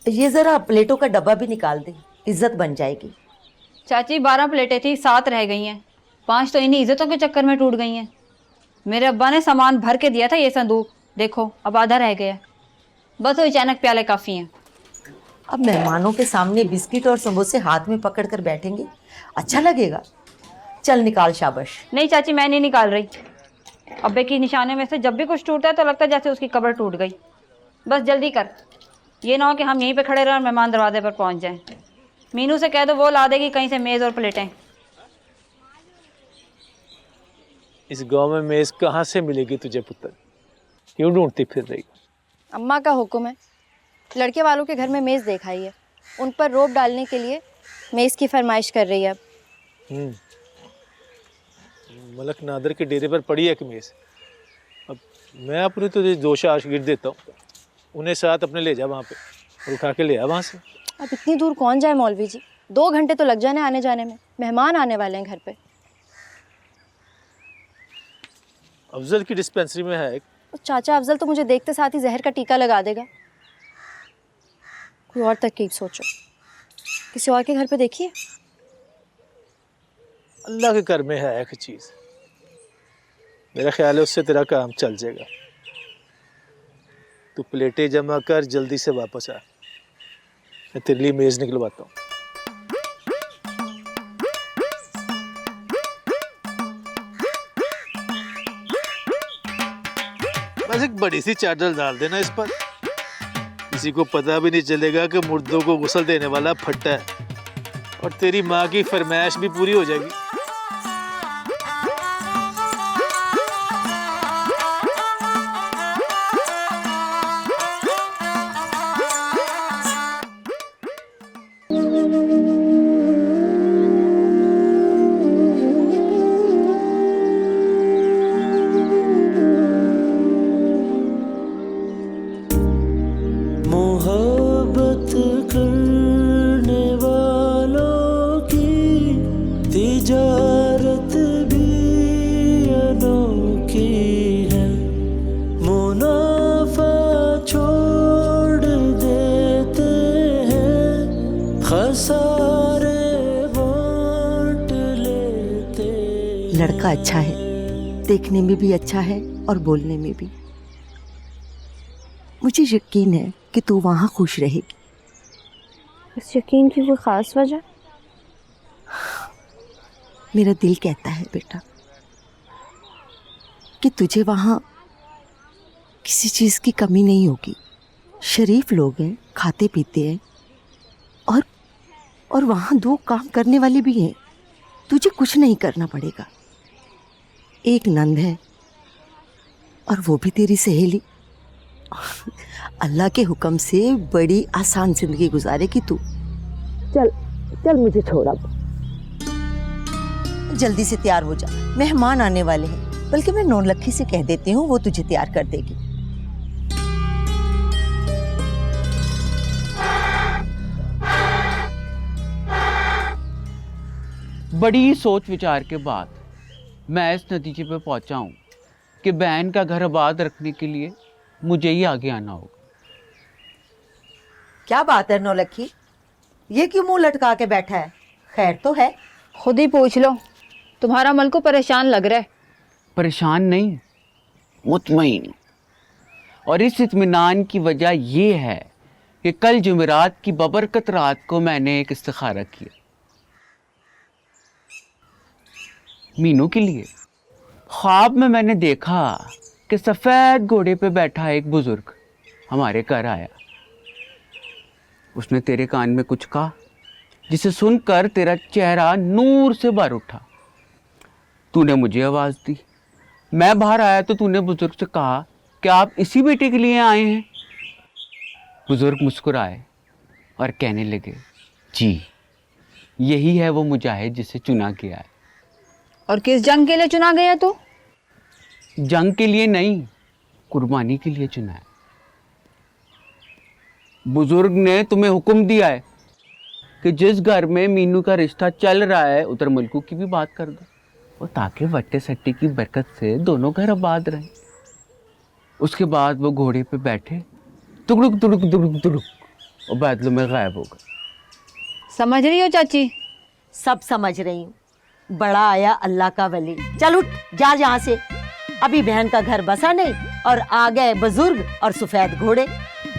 ये जरा प्लेटों का डब्बा भी निकाल दे, इज्जत बन जाएगी। चाची 12 प्लेटें थी, 7 रह गई हैं। 5 तो इन्हीं इज्जतों के चक्कर में टूट गई हैं। मेरे अब्बा ने सामान भर के दिया था ये संदूक, देखो अब आधा रह गया। बस वो अचानक प्याले काफ़ी हैं। अब मेहमानों के सामने बिस्किट और समोसे हाथ में पकड़ कर बैठेंगे, अच्छा लगेगा? चल निकाल, शाबाश। नहीं चाची, मैं नहीं निकाल रही। अब्बे की निशाने में से जब भी कुछ टूटता है तो लगता है जैसे उसकी कब्र टूट गई। बस जल्दी कर, ये ना हो कि हम यहीं पे खड़े रहें और मेहमान दरवाजे पर पहुंच जाएं। मीनू से कह दो वो ला देगी कहीं से मेज़ और प्लेटें। इस गांव में मेज कहाँ से मिलेगी तुझे पुत्र? क्यों ढूंढती फिर रही? अम्मा का हुक्म है, लड़के वालों के घर में मेज़ देखाई है, उन पर रोब डालने के लिए मेज़ की फरमाइश कर रही है। अब मलक नादर के डेरे पर पड़ी है कि मेज? अब मैं अपने तुझे 2 शागिर्द देता हूँ, उन्हें साथ अपने ले जा वहाँ पे और उठा के ले आ वहाँ से। अब इतनी दूर कौन जाए मौलवी जी, 2 घंटे तो लग जाने आने जाने में, मेहमान आने वाले हैं घर पे। अफजल की डिस्पेंसरी में है एक। चाचा अफजल तो मुझे देखते साथ ही जहर का टीका लगा देगा। कोई और तरकीब सोचो, किसी और के घर पे देखिए। अल्लाह के घर में है एक चीज़, मेरा ख्याल है उससे तेरा काम चल जाएगा। तू प्लेटें जमा कर, जल्दी से वापस आ, मैं तेरे लिए मेज़ निकलवाता हूँ। बस एक बड़ी सी चादर डाल देना इस पर, किसी को पता भी नहीं चलेगा कि मुर्दों को गुस्ल देने वाला फट्टा है, और तेरी माँ की फरमाइश भी पूरी हो जाएगी। मोहब्बत करने वालों की तिजारत भी अनोखी है, मुनाफा छोड़ देते हैं, खसारे बांट लेते। लड़का अच्छा है, देखने में भी अच्छा है और बोलने में भी। मुझे यकीन है कि तू वहाँ खुश रहेगी। इस यकीन की कोई ख़ास वजह? मेरा दिल कहता है बेटा कि तुझे वहाँ किसी चीज़ की कमी नहीं होगी। शरीफ लोग हैं, खाते पीते हैं, और वहाँ 2 काम करने वाले भी हैं। तुझे कुछ नहीं करना पड़ेगा। एक नंद है और वो भी तेरी सहेली। अल्लाह के हुक्म से बड़ी आसान जिंदगी गुजारेगी तू। चल चल मुझे छोड़, अब जल्दी से तैयार हो जा, मेहमान आने वाले हैं। बल्कि मैं नौलखी से कह देती हूँ, वो तुझे तैयार कर देगी। बड़ी सोच विचार के बाद मैं इस नतीजे पे पहुंचा हूँ कि बहन का घर आबाद रखने के लिए मुझे ही आगे आना होगा। क्या बात है नौलखी, ये क्यों मुंह लटका के बैठा है? खैर तो है? खुद ही पूछ लो, तुम्हारा मन को परेशान लग रहा है। परेशान नहीं, मुतमईन। और इस इत्मीनान की वजह ये है कि कल जुमेरात की बबरकत रात को मैंने एक इस्तिखारा किया मीनू के लिए। ख्वाब में मैंने देखा कि सफ़ेद घोड़े पे बैठा एक बुजुर्ग हमारे घर आया। उसने तेरे कान में कुछ कहा जिसे सुनकर तेरा चेहरा नूर से भर उठा। तूने मुझे आवाज़ दी, मैं बाहर आया तो तूने बुजुर्ग से कहा कि आप इसी बेटे के लिए आए हैं। बुजुर्ग मुस्कुराए और कहने लगे, जी यही है वो मुजाहिद जिसे चुना गया है। और किस जंग के लिए चुना गया तू? जंग के लिए नहीं, कुर्बानी के लिए चुना है। बुजुर्ग ने तुम्हें हुक्म दिया है कि जिस घर में मीनू का रिश्ता चल रहा है उधर मुल्कू की भी बात कर दो, और ताकि वट्टे सट्टी की बरकत से दोनों घर आबाद रहें। उसके बाद वो घोड़े पे बैठे तुगड़ुक तुड़ुक तुड़ुक तुड़ुक और बादलों में गायब हो गए। समझ रही हो चाची? सब समझ रही हूँ। बड़ा आया अल्लाह का वली। चल उठ, जा यहाँ से। अभी बहन का घर बसा नहीं और आ गए बुजुर्ग और सफेद घोड़े।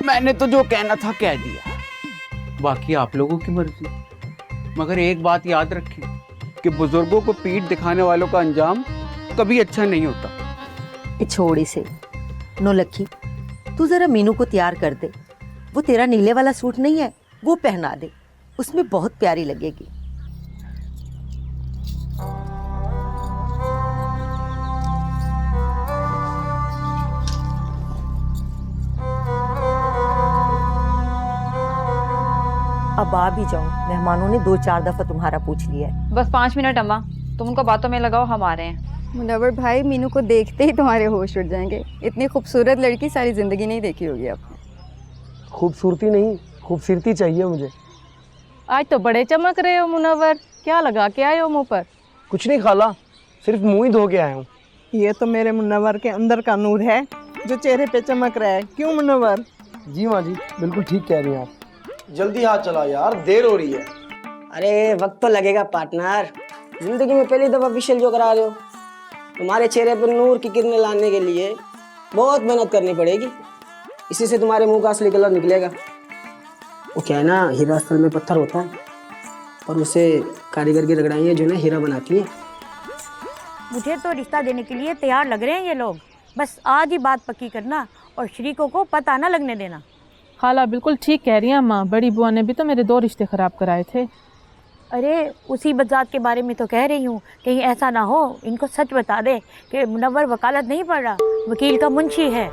मैंने तो जो कहना था कह दिया, बाकी आप लोगों की मर्जी। मगर एक बात याद रखिए कि बुजुर्गों को पीठ दिखाने वालों का अंजाम कभी अच्छा नहीं होता। छोड़ इसे। नो लक्की, तू जरा मीनू को तैयार कर दे। वो तेरा नीले वाला सूट नहीं है, वो पहना दे, उसमें बहुत प्यारी लगेगी। अब आ भी जाओ, मेहमानों ने 2-4 दफा तुम्हारा पूछ लिया है। बस 5 मिनट अम्मा, तुम उनको बातों में लगाओ, हम आ रहे हैं। मुनव्वर भाई, मीनू को देखते ही तुम्हारे होश उड़ जाएंगे। इतनी खूबसूरत लड़की सारी ज़िंदगी नहीं देखी होगी आपने। खूबसूरती नहीं, खूबसूरती चाहिए मुझे। आज तो बड़े चमक रहे हो मुनव्वर, क्या लगा के आए हो मुंह पर? कुछ नहीं खाला, सिर्फ मुंह ही धो के आया हूँ। ये तो मेरे मुनव्वर के अंदर का नूर है जो चेहरे पे चमक रहा है। क्यों मुनव्वर? जी माँ जी, बिल्कुल ठीक कह रही हैं आप। जल्दी हाथ चलाओ यार, देर हो रही है। अरे वक्त तो लगेगा पार्टनर, जिंदगी में पहली दफा फेशियल जो करा रहे हो। तुम्हारे चेहरे पर नूर की किरणें लाने के लिए बहुत मेहनत करनी पड़ेगी, इसी से तुम्हारे मुंह का असली कलर निकलेगा। वो क्या है ना, हीरा असल में पत्थर होता है और उसे कारीगर की रगड़ाइयाँ जो है हीरा बनाती हैं। मुझे तो रिश्ता देने के लिए तैयार लग रहे हैं ये लोग। बस आज ही बात पक्की करना और शरीकों को पता ना लगने देना। खाला बिल्कुल ठीक कह रही हैं अम्मा, बड़ी बुआ ने भी तो मेरे 2 रिश्ते खराब कराए थे। अरे उसी बजात के बारे में तो कह रही हूँ, कहीं ऐसा ना हो इनको सच बता दे कि मुनव्वर वकालत नहीं पढ़ रहा, वकील का मुंशी है।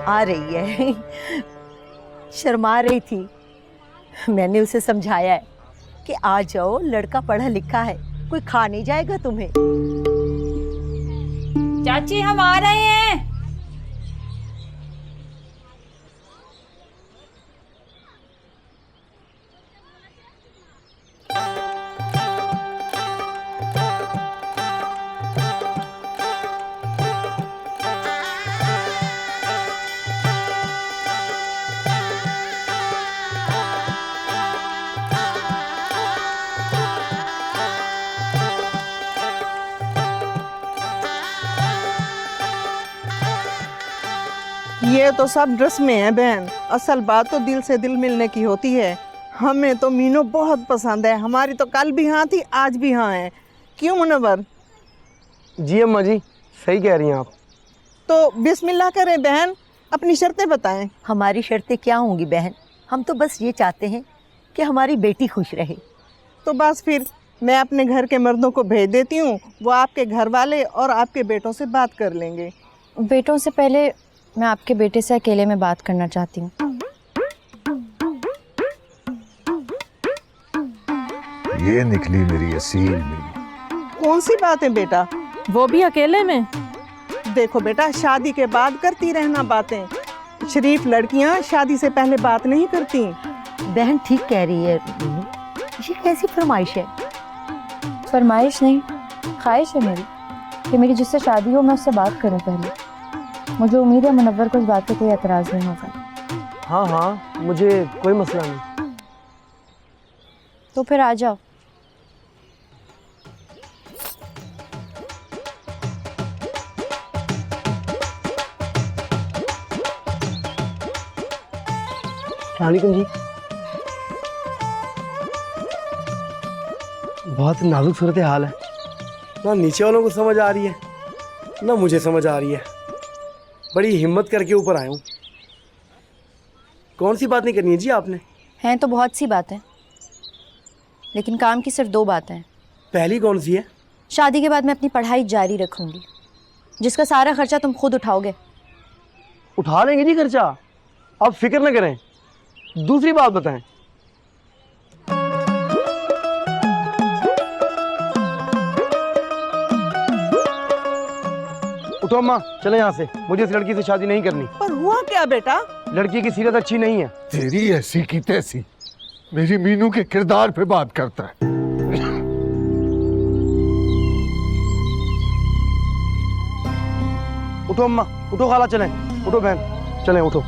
आ रही है, शर्मा रही थी। मैंने उसे समझाया है कि आ जाओ, लड़का पढ़ा लिखा है, कोई खा नहीं जाएगा तुम्हें। चाची हम आ रहे हैं। ये तो सब ड्रेस में है बहन, असल बात तो दिल से दिल मिलने की होती है। हमें तो मीनू बहुत पसंद है, हमारी तो कल भी हाँ थी, आज भी हाँ है। क्यों मुनव्वर? जी अम्मा जी, सही कह रही हैं आप। तो बिस्मिल्लाह करें बहन, अपनी शर्तें बताएं। हमारी शर्तें क्या होंगी बहन? हम तो बस ये चाहते हैं कि हमारी बेटी खुश रहे। तो बस फिर मैं अपने घर के मर्दों को भेज देती हूँ, वो आपके घर वाले और आपके बेटों से बात कर लेंगे। बेटों से पहले मैं आपके बेटे से अकेले में बात करना चाहती हूँ। ये निकली मेरी असील मीनू। कौन सी बात है बेटा? वो भी अकेले में? देखो बेटा, शादी के बाद करती रहना बातें। शरीफ लड़कियां शादी से पहले बात नहीं करती। बहन ठीक कह रही है मीनू, ये कैसी फरमाइश है? फरमाइश नहीं, ख्वाहिश है मेरी कि मेरी जिससे शादी हो मैं उससे बात करूं पहले। मुझे उम्मीद है मुनव्वर को इस बात पे कोई एतराज़ नहीं होगा। हाँ हाँ, मुझे कोई मसला नहीं। तो फिर आ जाओ। सलामुअलैकुम जी। बहुत नाजुक सूरत हाल है, ना नीचे वालों को समझ आ रही है ना मुझे समझ आ रही है। बड़ी हिम्मत करके ऊपर आया हूँ। कौन सी बात नहीं करनी है जी आपने? हैं तो बहुत सी बातें, लेकिन काम की सिर्फ 2 बातें हैं। पहली कौन सी है? शादी के बाद मैं अपनी पढ़ाई जारी रखूंगी, जिसका सारा खर्चा तुम खुद उठाओगे। उठा लेंगे जी खर्चा, आप फिक्र न करें। दूसरी बात बताएं। उठो अम्मा, चले यहाँ से, मुझे इस लड़की से शादी नहीं करनी। पर हुआ क्या बेटा? लड़की की सीरत अच्छी नहीं है। तेरी ऐसी की तैसी मेरी मीनू के किरदार पे बात करता है। उठो अम्मा, उठो खाला, चलें। उठो बहन, चलें उठो।